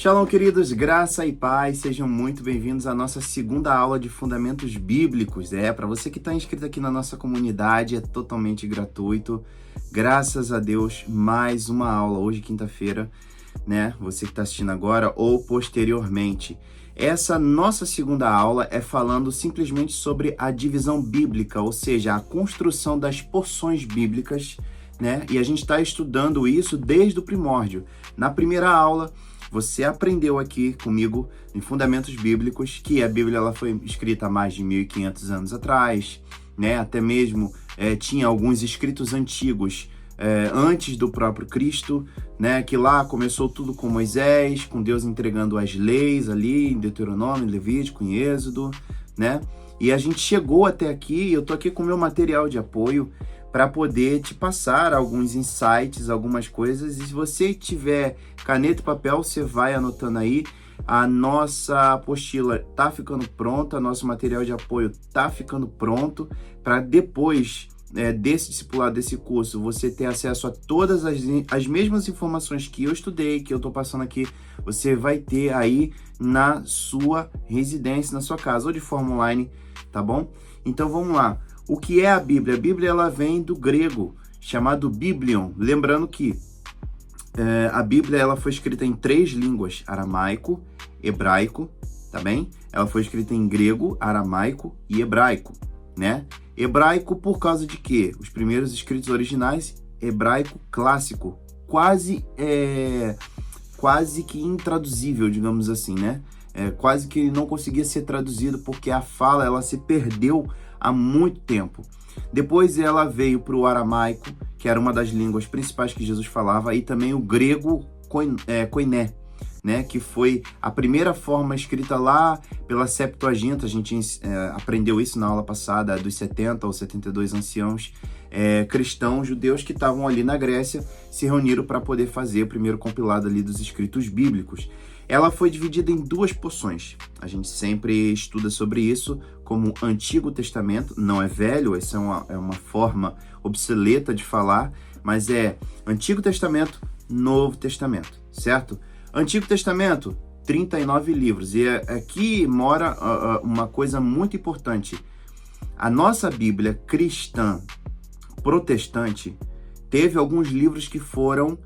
Shalom, queridos, graça e paz, sejam muito bem-vindos à nossa segunda aula de Fundamentos Bíblicos. Para você que está inscrito aqui na nossa comunidade, é totalmente gratuito. Graças a Deus, mais uma aula, hoje quinta-feira, né? Você que está assistindo agora ou posteriormente. Essa nossa segunda aula é falando simplesmente sobre a divisão bíblica, ou seja, a construção das porções bíblicas, né? E a gente está estudando isso desde o primórdio. Na primeira aula, você aprendeu aqui comigo em Fundamentos Bíblicos que a Bíblia ela foi escrita há mais de 1.500 anos atrás, né? Até mesmo tinha alguns escritos antigos antes do próprio Cristo, né? Que lá começou tudo com Moisés, com Deus entregando as leis ali em Deuteronômio, Levítico, em Êxodo, né? E a gente chegou até aqui, eu tô aqui com o meu material de apoio para poder te passar alguns insights, algumas coisas. E se você tiver caneta e papel, você vai anotando aí. A nossa apostila tá ficando pronta, nosso material de apoio tá ficando pronto para depois desse discipulado, desse curso, você ter acesso a todas as mesmas informações que eu estudei, que eu tô passando aqui, você vai ter aí na sua residência, na sua casa, ou de forma online, tá bom? Então vamos lá. O que é a Bíblia? A Bíblia ela vem do grego, chamado Biblion. Lembrando que a Bíblia ela foi escrita em 3 línguas, aramaico, hebraico, tá bem? Ela foi escrita em grego, aramaico e hebraico, né? Hebraico por causa de quê? Os primeiros escritos originais, hebraico clássico, quase que intraduzível, digamos assim, né? Quase que não conseguia ser traduzido porque a fala ela se perdeu há muito tempo. Depois ela veio para o aramaico, que era uma das línguas principais que Jesus falava, e também o grego koiné, né, que foi a primeira forma escrita lá pela Septuaginta. A gente aprendeu isso na aula passada, dos 70 ou 72 anciãos cristãos, judeus que estavam ali na Grécia, se reuniram para poder fazer o primeiro compilado ali dos escritos bíblicos. Ela foi dividida em 2 porções. A gente sempre estuda sobre isso como Antigo Testamento, não é velho, essa é uma forma obsoleta de falar, mas é Antigo Testamento, Novo Testamento, certo? Antigo Testamento, 39 livros, e aqui mora uma coisa muito importante. A nossa Bíblia cristã protestante teve alguns livros que foram,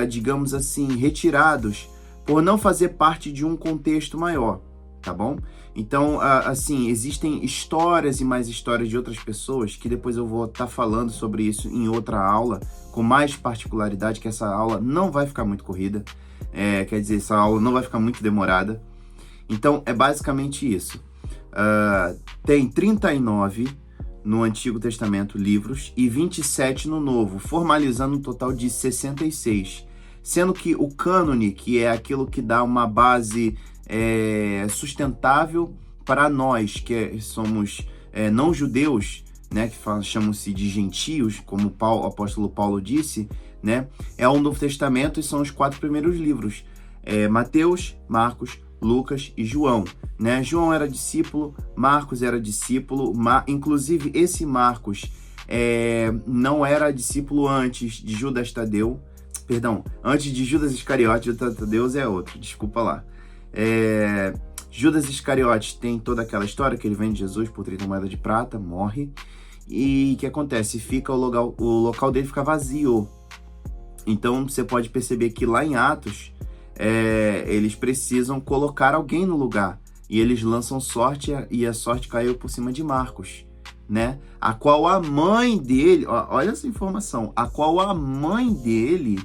digamos assim, retirados por não fazer parte de um contexto maior, tá bom? Então, assim, existem histórias e mais histórias de outras pessoas que depois eu vou estar falando sobre isso em outra aula, com mais particularidade, que essa aula não vai ficar muito corrida, quer dizer, essa aula não vai ficar muito demorada. Então, é basicamente isso. Tem 39 no Antigo Testamento livros e 27 no Novo, formalizando um total de 66. Sendo que o cânone, que é aquilo que dá uma base sustentável para nós, que somos não judeus, né, que chamam-se de gentios, como o apóstolo Paulo disse, né, é o Novo Testamento e são os 4 primeiros livros, Mateus, Marcos, Lucas e João, né? João era discípulo, Marcos era discípulo, inclusive esse Marcos não era discípulo antes de Judas Tadeu, perdão, antes de Judas Iscariote. Judas Tadeu é outro, desculpa lá. Judas Iscariote tem toda aquela história que ele vende Jesus por 30 moedas de prata, morre, e o que acontece? Fica o local dele fica vazio. Então você pode perceber que lá em Atos, eles precisam colocar alguém no lugar, e eles lançam sorte, e a sorte caiu por cima de Marcos, né? A qual a mãe dele, olha essa informação, a qual a mãe dele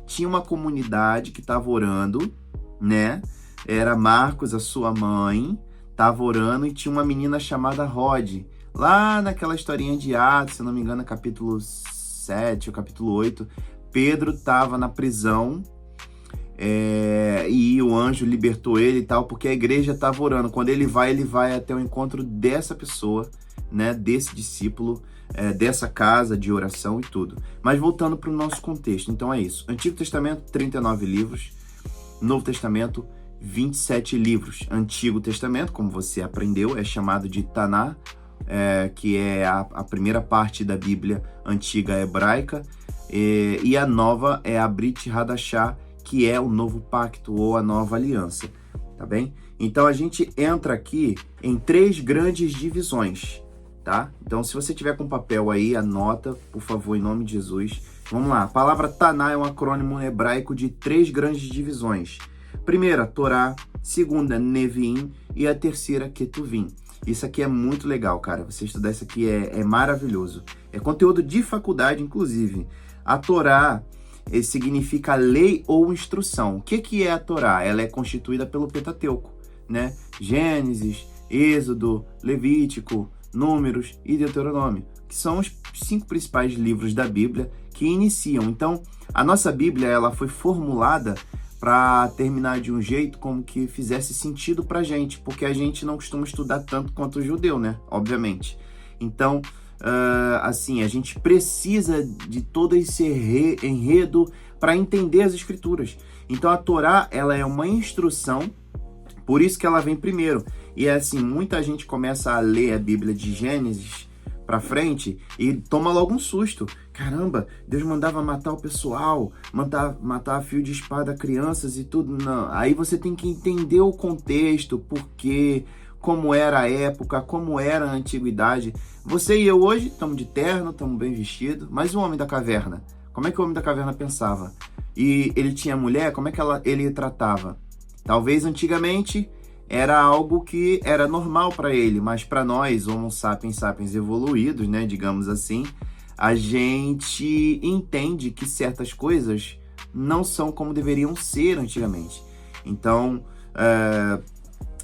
tinha uma comunidade que estava orando, né? Era Marcos, a sua mãe, estava orando, e tinha uma menina chamada Rode. Lá naquela historinha de Atos, se não me engano, capítulo 7 ou capítulo 8, Pedro estava na prisão, e o anjo libertou ele e tal, porque a igreja estava orando. Quando ele vai até o encontro dessa pessoa, né, desse discípulo, dessa casa de oração e tudo. Mas voltando para o nosso contexto, então é isso. Antigo Testamento, 39 livros. Novo Testamento, 27 livros. Antigo Testamento, como você aprendeu, é chamado de Taná, que é a primeira parte da Bíblia antiga hebraica, e a nova é a Brit Hadashah, que é o novo pacto ou a nova aliança, tá bem? Então a gente entra aqui em 3 grandes divisões, tá? Então se você tiver com papel aí, anota, por favor, em nome de Jesus. Vamos lá, a palavra Taná é um acrônimo hebraico de 3 grandes divisões. Primeira, Torá, segunda, Neviim e a terceira, Ketuvim. Isso aqui é muito legal, cara. Você estudar isso aqui é maravilhoso. É conteúdo de faculdade, inclusive. A Torá significa lei ou instrução. O que é a Torá? Ela é constituída pelo Pentateuco, né? Gênesis, Êxodo, Levítico, Números e Deuteronômio, que são os 5 principais livros da Bíblia que iniciam. Então, a nossa Bíblia ela foi formulada para terminar de um jeito como que fizesse sentido pra gente, porque a gente não costuma estudar tanto quanto o judeu, né? Obviamente. Então, assim, a gente precisa de todo esse enredo para entender as escrituras. Então, a Torá, ela é uma instrução, por isso que ela vem primeiro. E assim, muita gente começa a ler a Bíblia de Gênesis pra frente e toma logo um susto. Caramba, Deus mandava matar o pessoal, matar a fio de espada crianças e tudo. Não. Aí você tem que entender o contexto, porquê, como era a época, como era a antiguidade. Você e eu hoje estamos de terno, estamos bem vestidos, mas o homem da caverna, como é que o homem da caverna pensava? E ele tinha mulher, como é que ele tratava? Talvez antigamente era algo que era normal para ele, mas para nós, Homo sapiens evoluídos, né, digamos assim, a gente entende que certas coisas não são como deveriam ser antigamente. Então,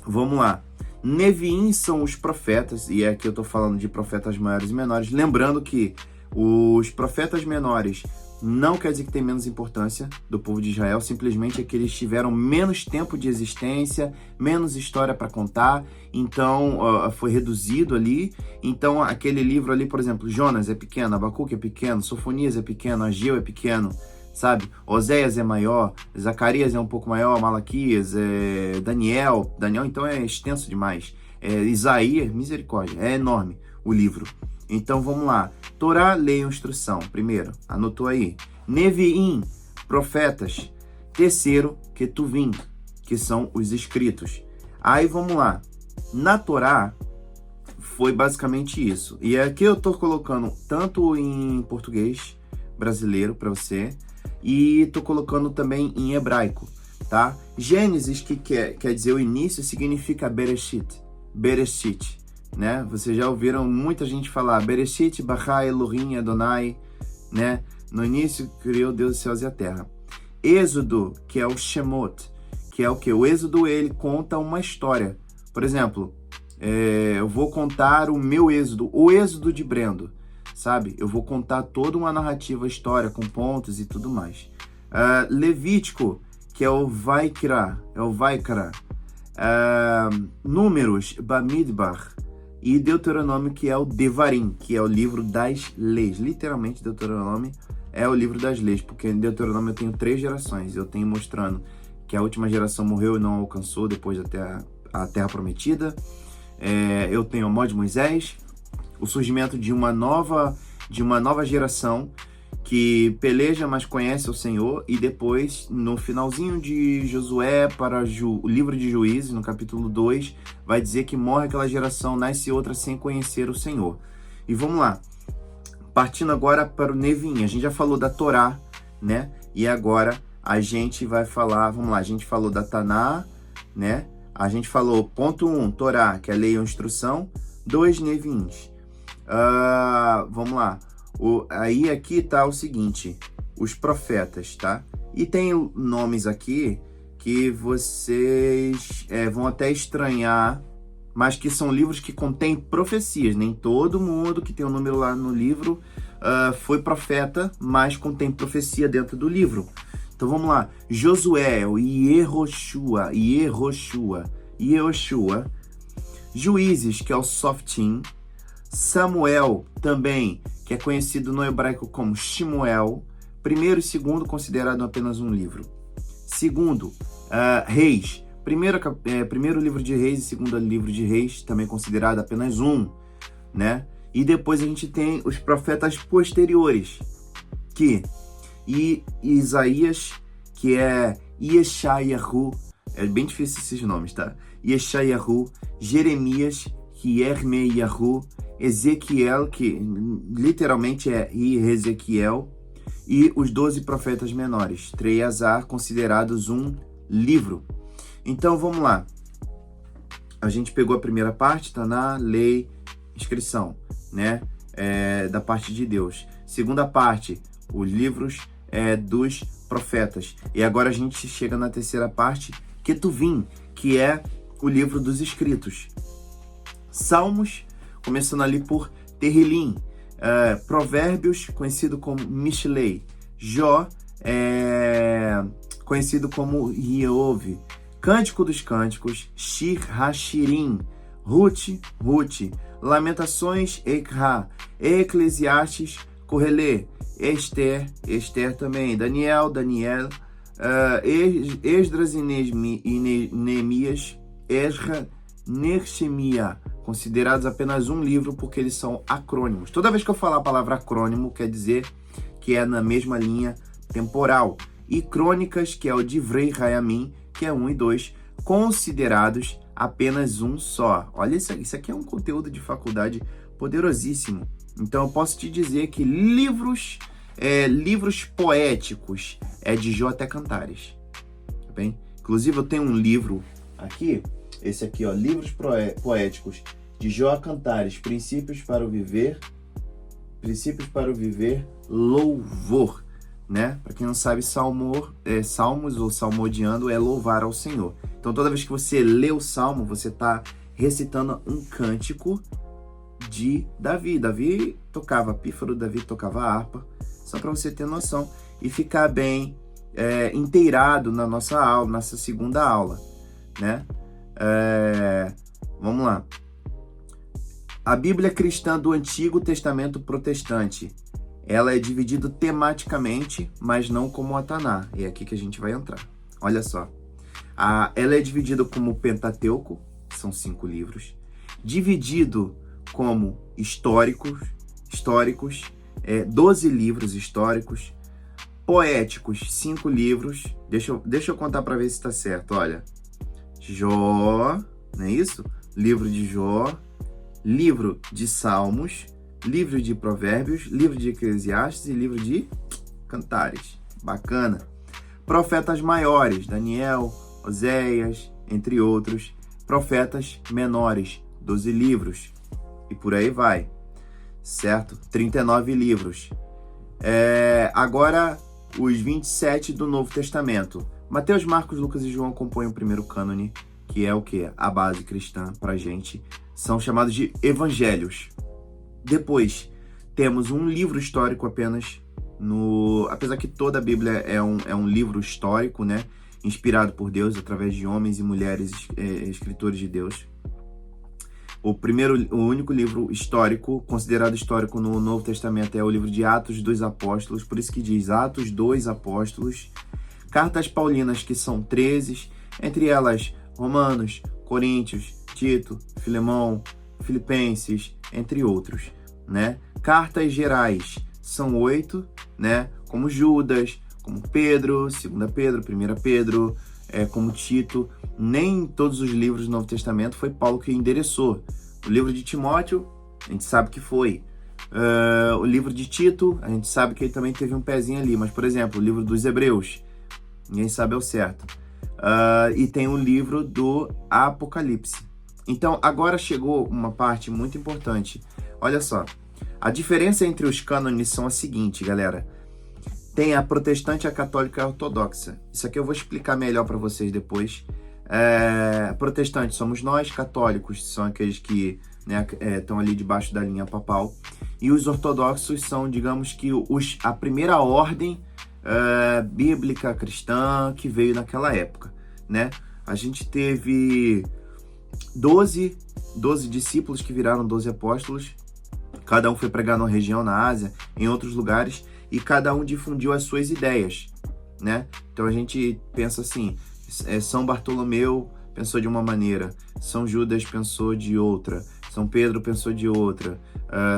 vamos lá. Neviim são os profetas, e aqui eu estou falando de profetas maiores e menores, lembrando que os profetas menores não quer dizer que tem menos importância do povo de Israel, simplesmente é que eles tiveram menos tempo de existência, menos história para contar, então foi reduzido ali. Então aquele livro ali, por exemplo, Jonas é pequeno, Abacuque é pequeno, Sofonias é pequeno, Ageu é pequeno, sabe? Oséias é maior, Zacarias é um pouco maior, Malaquias, Daniel então é extenso demais. Isaías, misericórdia, é enorme o livro. Então vamos lá. Torá, lei e instrução. Primeiro, anotou aí. Neviim, profetas. Terceiro, Ketuvim, que são os escritos. Aí vamos lá. Na Torá, foi basicamente isso. E aqui eu estou colocando tanto em português brasileiro para você, e estou colocando também em hebraico, tá? Gênesis, que quer dizer o início, significa Bereshit. Bereshit. Né? Vocês já ouviram muita gente falar Bereshit bara Elohim Adonai, né? No início criou Deus os céus e a terra. Êxodo, que é o Shemot, que é o que? O Êxodo, ele conta uma história. Por exemplo, eu vou contar o meu Êxodo, o Êxodo de Brendo, sabe? Eu vou contar toda uma narrativa, história, com pontos e tudo mais. Levítico, que é o Vaikra, Números, Bamidbar, e Deuteronômio, que é o Devarim, que é o livro das leis. Literalmente, Deuteronômio é o livro das leis, porque em Deuteronômio eu tenho 3 gerações. Eu tenho mostrando que a última geração morreu e não alcançou depois até a Terra Prometida. Eu tenho a Mó de Moisés, o surgimento de uma nova geração que peleja, mas conhece o Senhor, e depois, no finalzinho de Josué para o livro de Juízes, no capítulo 2, vai dizer que morre aquela geração, nasce outra sem conhecer o Senhor. E vamos lá, partindo agora para o Neviim. A gente já falou da Torá, né? E agora a gente vai falar, vamos lá, a gente falou da Taná, né? A gente falou, ponto 1, Torá, que é a lei ou instrução, 2, Neviins. Vamos lá. Aí aqui tá o seguinte, os profetas, tá? E tem nomes aqui que vocês vão até estranhar, mas que são livros que contêm profecias. Nem todo mundo que tem um número lá no livro foi profeta, mas contém profecia dentro do livro. Então vamos lá. Josué, o Yehoshua. Juízes, que é o Softim. Samuel, também, que é conhecido no hebraico como Shemuel. Primeiro e segundo, considerado apenas um livro. Segundo, Reis. Primeiro livro de Reis e segundo livro de Reis, também considerado apenas um, né? E depois a gente tem os profetas posteriores, e Isaías, que é Yeshayahu, é bem difícil esses nomes, tá? Yeshayahu, Jeremias, que é Yirmeyahu, Ezequiel, que literalmente é Ezequiel, e os 12 profetas menores, Treiazar, considerados um livro. Então, vamos lá. A gente pegou a primeira parte, Taná, lei, inscrição, né? Da parte de Deus. Segunda parte, os livros dos profetas. E agora a gente chega na terceira parte, Ketuvim, que é o livro dos escritos. Salmos, começando ali por Terrilim. Provérbios, conhecido como Mishlei. Jó, conhecido como Iov. Cântico dos Cânticos, Shir HaShirim. Ruth, Lamentações, Ekra. Eclesiastes, Correlê. Esther também. Daniel, Esdras e Neemias, Ezra, Nehemia, considerados apenas um livro porque eles são acrônimos. Toda vez que eu falar a palavra acrônimo, quer dizer que é na mesma linha temporal. E Crônicas, que é o Divrei Hayamim, que é 1 e 2, considerados apenas um só. Olha, isso aqui é um conteúdo de faculdade poderosíssimo. Então eu posso te dizer que livros poéticos é de Jó até Cantares, tá bem? Inclusive eu tenho um livro aqui, esse aqui, ó, livros poéticos de Jó a Cantares, princípios para o viver, louvor, né? Para quem não sabe, salmos ou salmodiando é louvar ao Senhor. Então toda vez que você lê o salmo, você está recitando um cântico de Davi. Davi tocava pífaro, Davi tocava harpa, só para você ter noção e ficar bem inteirado na nossa aula, nossa segunda aula, né? Vamos lá. A Bíblia cristã do Antigo Testamento protestante, ela é dividida tematicamente, mas não como a Taná. É aqui que a gente vai entrar. Olha só. Ela é dividida como Pentateuco, são 5 livros, dividido como históricos, 12 livros históricos, poéticos, 5 livros. Deixa eu contar para ver se está certo. Olha, Jó, não é isso? Livro de Jó, livro de Salmos, livro de Provérbios, livro de Eclesiastes e livro de Cantares. Bacana. Profetas maiores, Daniel, Oséias, entre outros. Profetas menores, 12 livros. E por aí vai, certo? 39 livros. Agora, os 27 do Novo Testamento. Mateus, Marcos, Lucas e João compõem o primeiro cânone, que é o quê? A base cristã pra gente. São chamados de evangelhos. Depois, temos um livro histórico apenas, apesar que toda a Bíblia é um livro histórico, né? Inspirado por Deus, através de homens e mulheres escritores de Deus. O único livro histórico, considerado histórico no Novo Testamento, é o livro de Atos dos Apóstolos, por isso que diz Atos dos Apóstolos. Cartas paulinas, que são 13, entre elas Romanos, Coríntios, Tito, Filemão, Filipenses, entre outros, né? Cartas gerais são 8, né? Como Judas, como Pedro, 2 Pedro, 1 Pedro, como Tito. Nem todos os livros do Novo Testamento foi Paulo que endereçou. O livro de Timóteo, a gente sabe que foi. O livro de Tito, a gente sabe que ele também teve um pezinho ali. Mas, por exemplo, o livro dos Hebreus, ninguém sabe ao certo. E tem o livro do Apocalipse. Então, agora chegou uma parte muito importante. Olha só, a diferença entre os cânones são a seguinte, galera. Tem a protestante, a católica e a ortodoxa. Isso aqui eu vou explicar melhor para vocês depois. Protestantes somos nós, católicos são aqueles que estão ali debaixo da linha papal. E os ortodoxos são, digamos que, a primeira ordem bíblica cristã que veio naquela época, né? A gente teve 12 discípulos que viraram 12 apóstolos. Cada um foi pregar numa região na Ásia, em outros lugares, e cada um difundiu as suas ideias, né? Então a gente pensa assim, São Bartolomeu pensou de uma maneira, São Judas pensou de outra, São Pedro pensou de outra,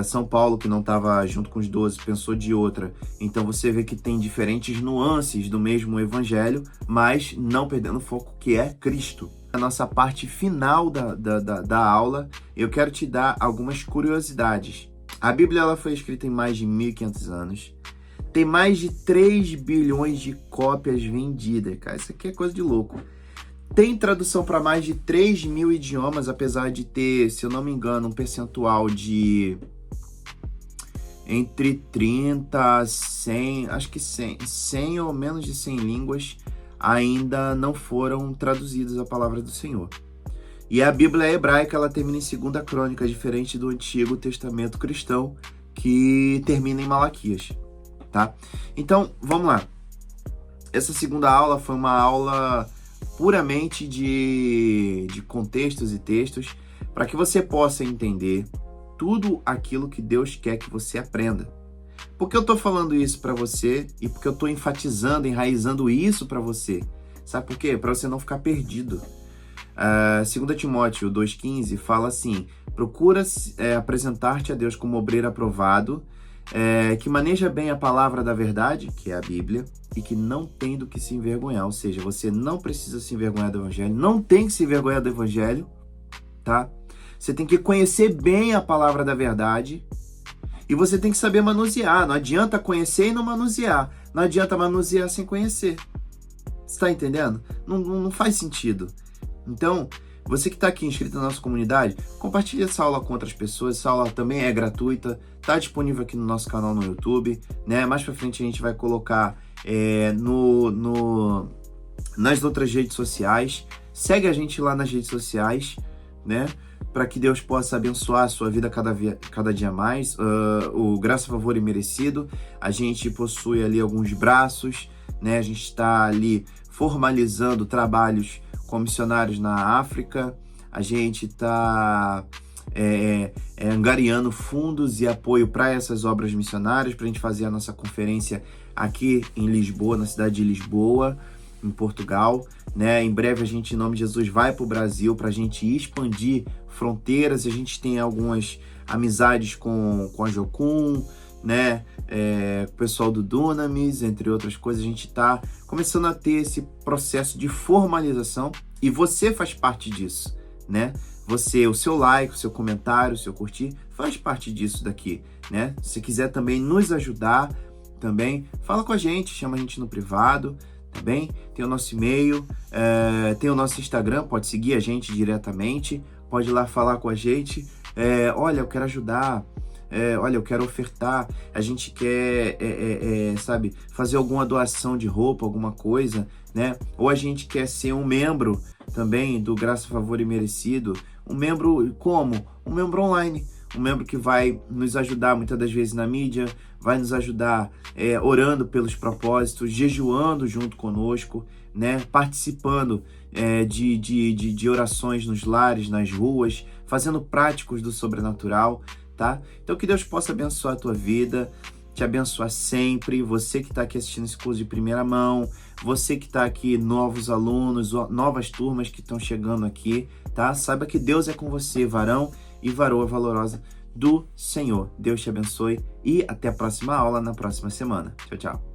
São Paulo, que não estava junto com os 12, pensou de outra. Então você vê que tem diferentes nuances do mesmo evangelho, mas não perdendo o foco, que é Cristo. Na nossa parte final da aula, eu quero te dar algumas curiosidades. A Bíblia ela foi escrita em mais de 1.500 anos. Tem mais de 3 bilhões de cópias vendidas, cara. Isso aqui é coisa de louco. Tem tradução para mais de 3.000 idiomas, apesar de ter, se eu não me engano, um percentual de entre 30, 100, acho que 100 ou menos de 100 línguas ainda não foram traduzidas a palavra do Senhor. E a Bíblia hebraica, ela termina em 2 Crônicas, diferente do Antigo Testamento cristão, que termina em Malaquias, tá? Então, vamos lá. Essa segunda aula foi uma aula puramente de contextos e textos, para que você possa entender tudo aquilo que Deus quer que você aprenda. Por que eu estou falando isso para você e por que eu estou enfatizando, enraizando isso para você? Sabe por quê? Para você não ficar perdido. 2 Timóteo 2,15 fala assim: procura apresentar-te a Deus como obreiro aprovado, que maneja bem a palavra da verdade, que é a Bíblia, e que não tem do que se envergonhar. Ou seja, você não precisa se envergonhar do Evangelho, não tem que se envergonhar do Evangelho, tá? Você tem que conhecer bem a palavra da verdade e você tem que saber manusear. Não adianta conhecer e não manusear. Não adianta manusear sem conhecer. Você tá entendendo? Não faz sentido. Então, você que está aqui inscrito na nossa comunidade, compartilhe essa aula com outras pessoas. Essa aula também é gratuita, está disponível aqui no nosso canal no YouTube, né? Mais para frente a gente vai colocar nas outras redes sociais. Segue a gente lá nas redes sociais, né? Para que Deus possa abençoar a sua vida cada dia mais. O Graça, Favor e Merecido, a gente possui ali alguns braços, né? A gente está ali formalizando trabalhos com missionários na África, a gente está angariando fundos e apoio para essas obras missionárias, para a gente fazer a nossa conferência aqui em Lisboa, na cidade de Lisboa, em Portugal, né? Em breve a gente, em nome de Jesus, vai para o Brasil para a gente expandir fronteiras. A gente tem algumas amizades com a Jocum, né? O pessoal do Dunamis, entre outras coisas. A gente está começando a ter esse processo de formalização e você faz parte disso, né? Você, o seu like, o seu comentário, o seu curtir, faz parte disso daqui, né? Se quiser também nos ajudar, também fala com a gente, chama a gente no privado, tá bem? Tem o nosso e-mail, tem o nosso Instagram, pode seguir a gente diretamente, pode ir lá falar com a gente. Olha, eu quero ajudar, olha, eu quero ofertar, a gente quer, sabe, fazer alguma doação de roupa, alguma coisa, né? Ou a gente quer ser um membro também do Graça, Favor e Merecido. Um membro como? Um membro online. Um membro que vai nos ajudar muitas das vezes na mídia, vai nos ajudar orando pelos propósitos, jejuando junto conosco, né? Participando de orações nos lares, nas ruas, fazendo práticos do sobrenatural, tá? Então que Deus possa abençoar a tua vida, te abençoar sempre. Você que está aqui assistindo esse curso de primeira mão, você que está aqui, novos alunos, novas turmas que estão chegando aqui, tá? Saiba que Deus é com você, varão e varoa valorosa do Senhor. Deus te abençoe e até a próxima aula na próxima semana. Tchau, tchau.